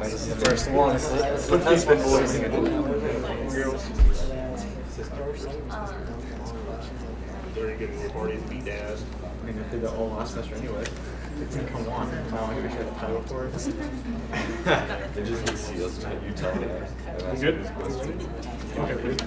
This is the first one. That's been boys and girls. They're getting their parties to be dad. I mean, I did that all last semester anyway. Come on, how long have we had the title for it? They just need to see us tonight. You tell me. You good? Okay, good.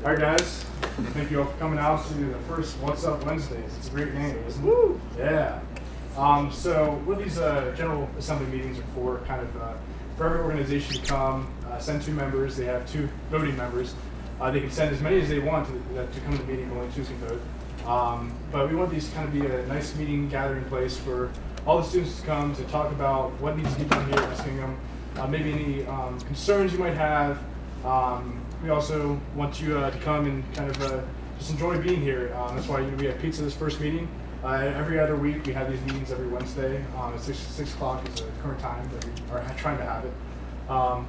All right, guys. Thank you all for coming out to the first What's Up Wednesdays. It's a great name, isn't it? Woo! Yeah. So what these General Assembly meetings are for, kind of for every organization to come, send 2 members. They have 2 voting members. They can send as many as they want to come to the meeting, only 2 can vote. But we want these to kind of be a nice meeting, gathering place for all the students to come to talk about what needs to be done here at Muskingum, maybe any concerns you might have. We also want you to come and kind of just enjoy being here. That's why we have pizza this first meeting. Every other week we have these meetings every Wednesday. At 6 o'clock is the current time that we are trying to have it.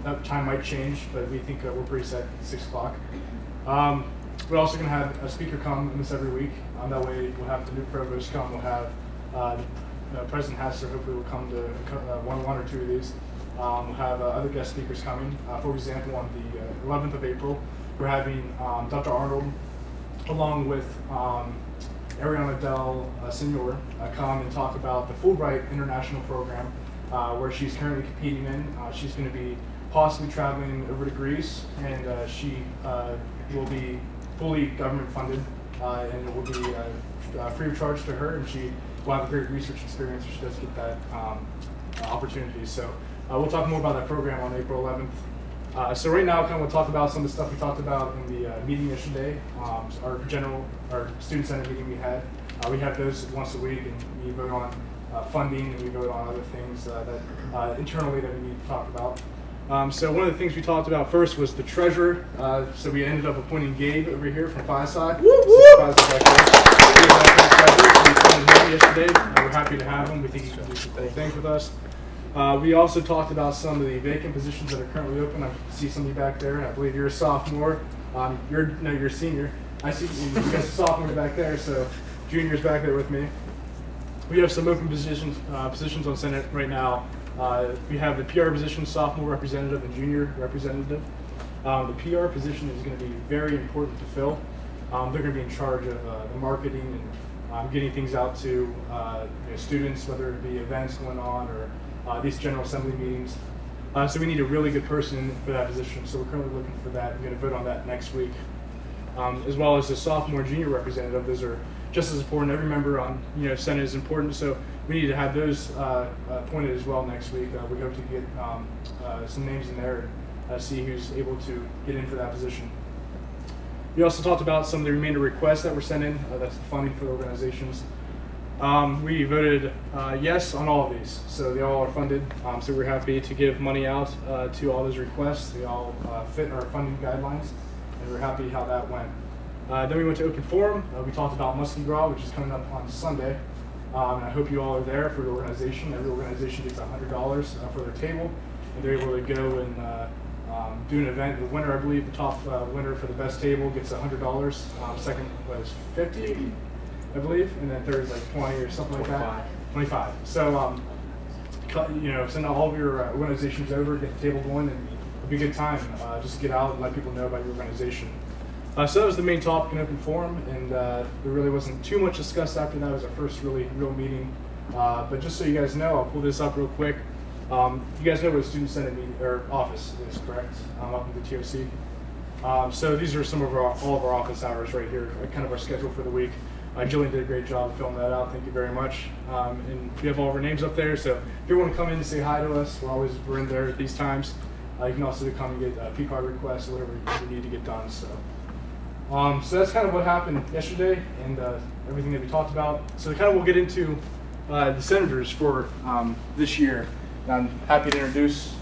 That time might change, but we think we're pretty set at 6 o'clock. We're also going to have a speaker come in this every week. That way we'll have the new provost come. We'll have President Hassler hopefully will come to one or 2 of these. We'll have other guest speakers coming. For example, on the 11th of April, we're having Dr. Arnold along with Ariana Del Senor come and talk about the Fulbright International Program where she's currently competing in. She's going to be possibly traveling over to Greece, and she will be fully government funded, and it will be free of charge to her, and she will have a great research experience if she does get that opportunity. So we'll talk more about that program on April 11th. So right now, kind of we'll talk about some of the stuff we talked about in the meeting yesterday, our Student Senate meeting we had. We have those once a week, and we vote on funding, and we vote on other things that internally that we need to talk about. So one of the things we talked about first was the treasurer. So we ended up appointing Gabe over here from FISOC. Yesterday. We're happy to have him. We think he can do some cool things with us. We also talked about some of the vacant positions that are currently open. I see some of you back there, and I believe you're a sophomore. You're a senior. I see you guys are sophomores back there, so juniors back there with me. We have some open positions on Senate right now. We have the PR position, sophomore representative and junior representative. The PR position is going to be very important to fill. They're going to be in charge of the marketing and getting things out to students, whether it be events going on or these General Assembly meetings. So we need a really good person for that position. So we're currently looking for that. We're going to vote on that next week. As well as the sophomore and junior representative. Those are just as important. Every member on Senate is important. So we need to have those appointed as well next week. We hope to get some names in there and see who's able to get in for that position. We also talked about some of the remainder requests that were sent in. That's the funding for the organizations. We voted yes on all of these, so they all are funded. So we're happy to give money out to all those requests. They all fit our funding guidelines, and we're happy how that went. Then we went to open forum. We talked about Muskingum, which is coming up on Sunday. And I hope you all are there for your organization. Every organization gets $100 for their table, and they're able to go and do an event. The winner, I believe, the top winner for the best table gets $100. Second was $50, I believe, and then third is like 20 or something like that. 25. So, send all of your organizations over, get the table going, and it'll be a good time. Just get out and let people know about your organization. So that was the main topic in open forum, and there really wasn't too much discussed after that. It was our first real meeting. But just so you guys know, I'll pull this up real quick. You guys know what a Student Senate meeting or office is, correct? Up in the TOC. So these are some of all of our office hours right here, kind of our schedule for the week. Jillian did a great job of filling that out. Thank you very much. And we have all of our names up there. So if you want to come in and say hi to us, we're in there at these times. You can also come and get P-card requests or whatever you need to get done. So that's kind of what happened yesterday and everything that we talked about. So kind of we'll get into the senators for this year. And I'm happy to introduce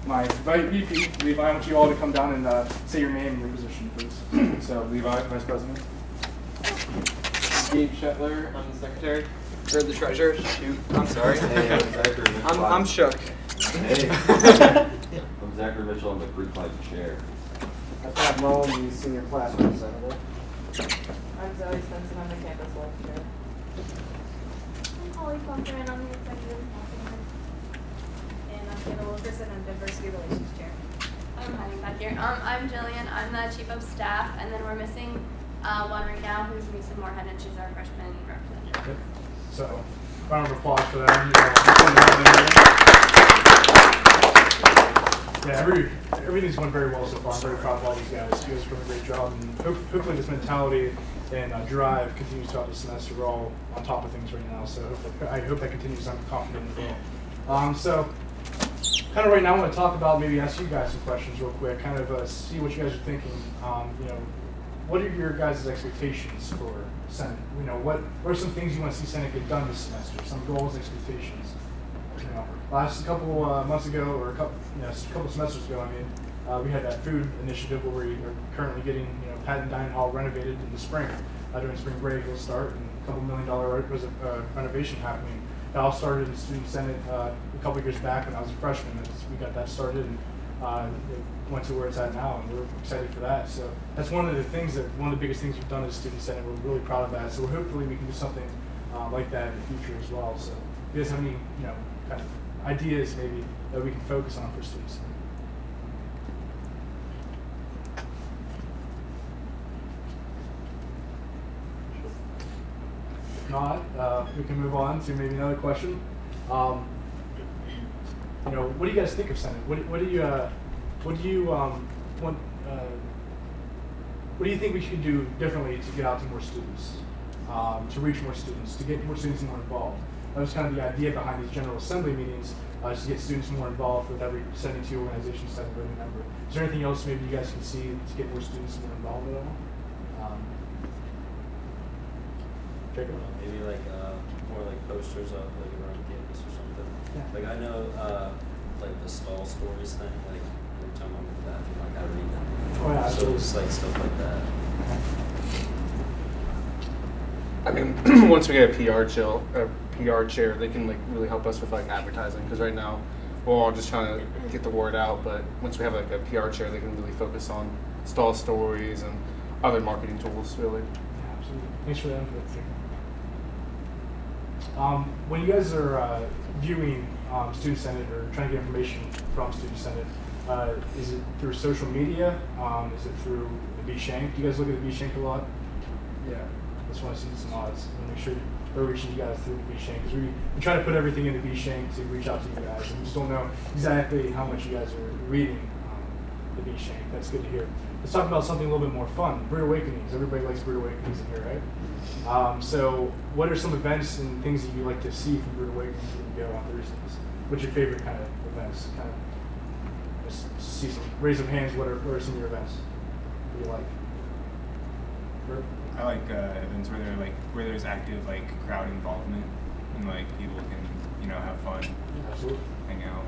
my VP, Levi. I want you all to come down and say your name and your position, please. So Levi, Vice President. Gabe Shetler, I'm the secretary. Or the treasurer. Shoot, I'm sorry. Hey, I'm Zachary Mitchell. I'm shook. Hey. I'm Zachary Mitchell, I'm the Greek Life chair. I'm Pat Mullen, the senior class representative. I'm Zoe Spencer, I'm the campus life chair. I'm Holly Plumper, and I'm the executive compliment. And I'm Hannah spokesperson and diversity relations chair. I'm hiding back here. I'm Jillian. I'm the chief of staff, and then we're missing one right now who's Misa Moorhead, and she's our freshman representative. Okay. So, round of applause for them. Yeah, everything's going very well so far. I'm very proud of all these guys. You guys are doing a great job, and hopefully this mentality and drive continues throughout the semester. We're all on top of things right now, so I hope that continues. I'm confident as well. So, kind of right now, I want to talk about, maybe ask you guys some questions real quick, kind of see what you guys are thinking. What are your guys' expectations for Senate? What are some things you want to see Senate get done this semester? Some goals, expectations. Last couple months ago, or a couple semesters ago, we had that food initiative where we are currently getting Patton Dining Hall renovated in the spring. During spring break, it'll start, and a couple $1 million renovation happening. It all started in the Student Senate a couple years back when I was a freshman. We got that started, and it went to where it's at now, and we're excited for that. So that's one of the biggest things we've done as Student Senate. We're really proud of that. So hopefully we can do something like that in the future as well. So if you guys have any kind of ideas maybe that we can focus on for Student Senate? If not, we can move on to maybe another question. What do you guys think of Senate? What do you think we should do differently to get out to more students, to reach more students, to get more students more involved? That was kind of the idea behind these General Assembly meetings, is to get students more involved with every 72 organizations that have a member. Is there anything else maybe you guys can see to get more students more involved at all? Maybe like more like posters up like around campus or something. Yeah. Like I know like the stall stories thing, like every time I'm in the bathroom, like I read them. Oh, yeah, so it's like stuff like that. I mean, once we get a PR chair, they can like really help us with like advertising, because right now we're all just trying to get the word out. But once we have like a PR chair, they can really focus on stall stories and other marketing tools. Really. Yeah, absolutely. Thanks for the input. When you guys are viewing Student Senate or trying to get information from Student Senate, is it through social media? Is it through the B-Shank? Do you guys look at the B-Shank a lot? Yeah. I just want to see some odds and make sure we're reaching you guys through the B-Shank, because we try to put everything in the B-Shank to reach out to you guys, and we just don't know exactly how much you guys are reading the B-Shank. That's good to hear. Let's talk about something a little bit more fun. Brood Awakenings. Everybody likes Brood Awakenings in here, right? So what are some events and things that you like to see from Brood Awakenings when you go on Thursdays? What's your favorite kind of events? Kind of just see some, raise some hands. What are some of your events that you like? Bert? I like events where there's active crowd involvement and people can have fun, yeah, absolutely, hang out.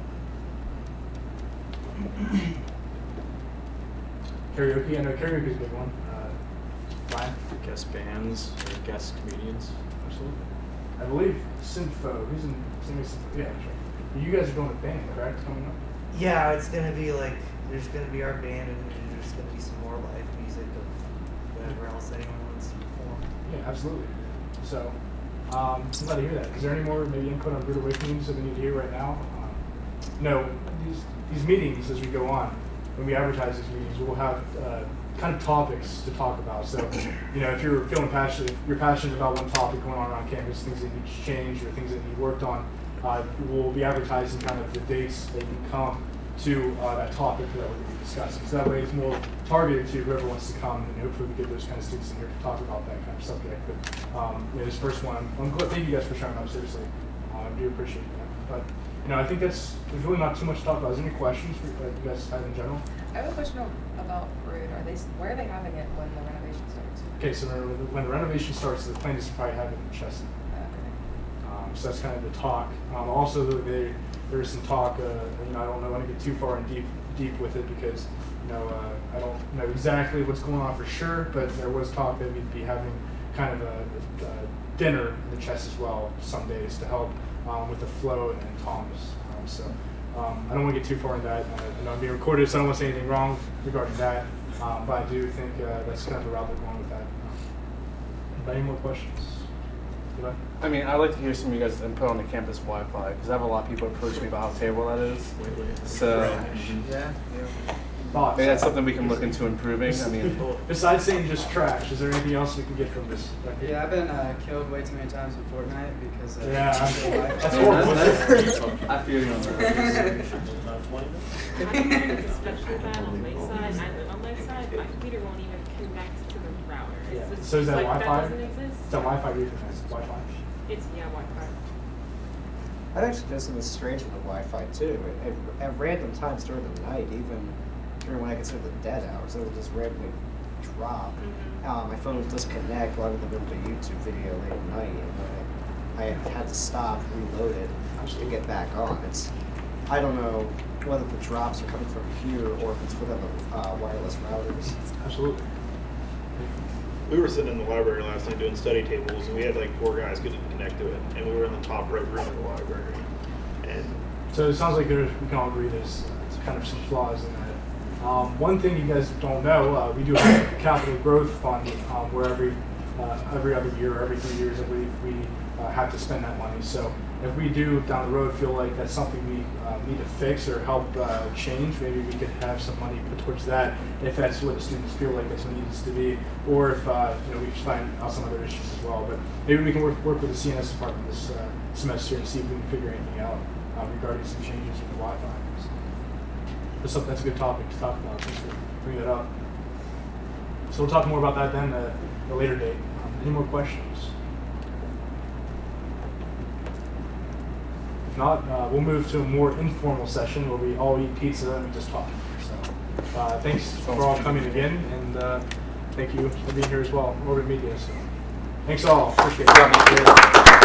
Karaoke, I know karaoke is a big one. Ryan? Guest bands or guest comedians. Absolutely. I believe Synfo, who's in Synfo? Yeah, that's right. You guys are doing a band, correct, coming up? Yeah, it's going to be there's going to be our band, and there's going to be some more live music of whatever else anyone wants to perform. Yeah, absolutely. So, I'm glad to hear that. Is there any more maybe input on Brood Awakenings that we need to hear right now? These meetings, as we go on, when we advertise these meetings, we'll have kind of topics to talk about. So, if you're feeling passionate, if you're passionate about one topic going on around campus, things that need changed or things that need worked on, we'll be advertising kind of the dates that you can come to that topic that we're going to be discussing. So that way it's more targeted to whoever wants to come, and hopefully we get those kind of students in here to talk about that kind of subject. But this first one, thank you guys for showing up, seriously. I do appreciate that. But I think there's really not too much to talk about. Is there any questions that you guys have in general? I have a question about Brood. Where are they having it when the renovation starts? Okay, so when the renovation starts, the plan is to probably have it in Chestnut. Okay. So that's kind of the talk. Also, there's some talk. I don't want to get too far in deep with it, because I don't know exactly what's going on for sure. But there was talk that we'd be having kind of a dinner in the chest as well some days to help with the flow and Thomas. I don't want to get too far in that. I know I'm being recorded, so I don't want to say anything wrong regarding that. But I do think that's kind of the route we're going with that. Any more questions? I mean, I'd like to hear some of you guys' input on the campus Wi-Fi, because I have a lot of people approach me about how terrible that is. So, Yeah. Thoughts? maybe that's something we can look into improving. I mean, Besides saying just trash, is there anything else we can get from this? Yeah, I've been killed way too many times in Fortnite because Yeah, that's Yeah, horrible. I feel you on that. Especially bad on my side. I live on my side. My computer won't even connect to the router. Yeah. It's So is that like, Wi-Fi? That doesn't exist. Is that Wi-Fi or Wi-Fi? It's Wi-Fi. I've actually noticed something strange with the Wi-Fi too. At random times during the night, even during when I consider the dead hours, it will just randomly drop. My phone will disconnect while I'm in the middle of a YouTube video late at night, and I had to stop, reload it to get back on. I don't know whether the drops are coming from here or if it's within the wireless routers. Absolutely. We were sitting in the library last night doing study tables, and we had like 4 guys couldn't connect to it, and we were in the top right room of the library. And So it sounds like we can all agree there's kind of some flaws in that. One thing you guys don't know, we do have a capital growth fund where every other year, or every 3 years, I believe, we have to spend that money. So if we do down the road feel like that's something we need to fix or help change, maybe we could have some money put towards that if that's what the students feel like that's what it needs to be, or if we just find out some other issues as well. But maybe we can work with the CNS department this semester and see if we can figure anything out regarding some changes with the Wi-Fi. That's a good topic to talk about. Thanks for bringing that up. So we'll talk more about that then at a later date. Any more questions? If not, we'll move to a more informal session where we all eat pizza and we just talk. So thanks for all coming again, and thank you for being here as well, Orbit Media. So thanks all. Appreciate it.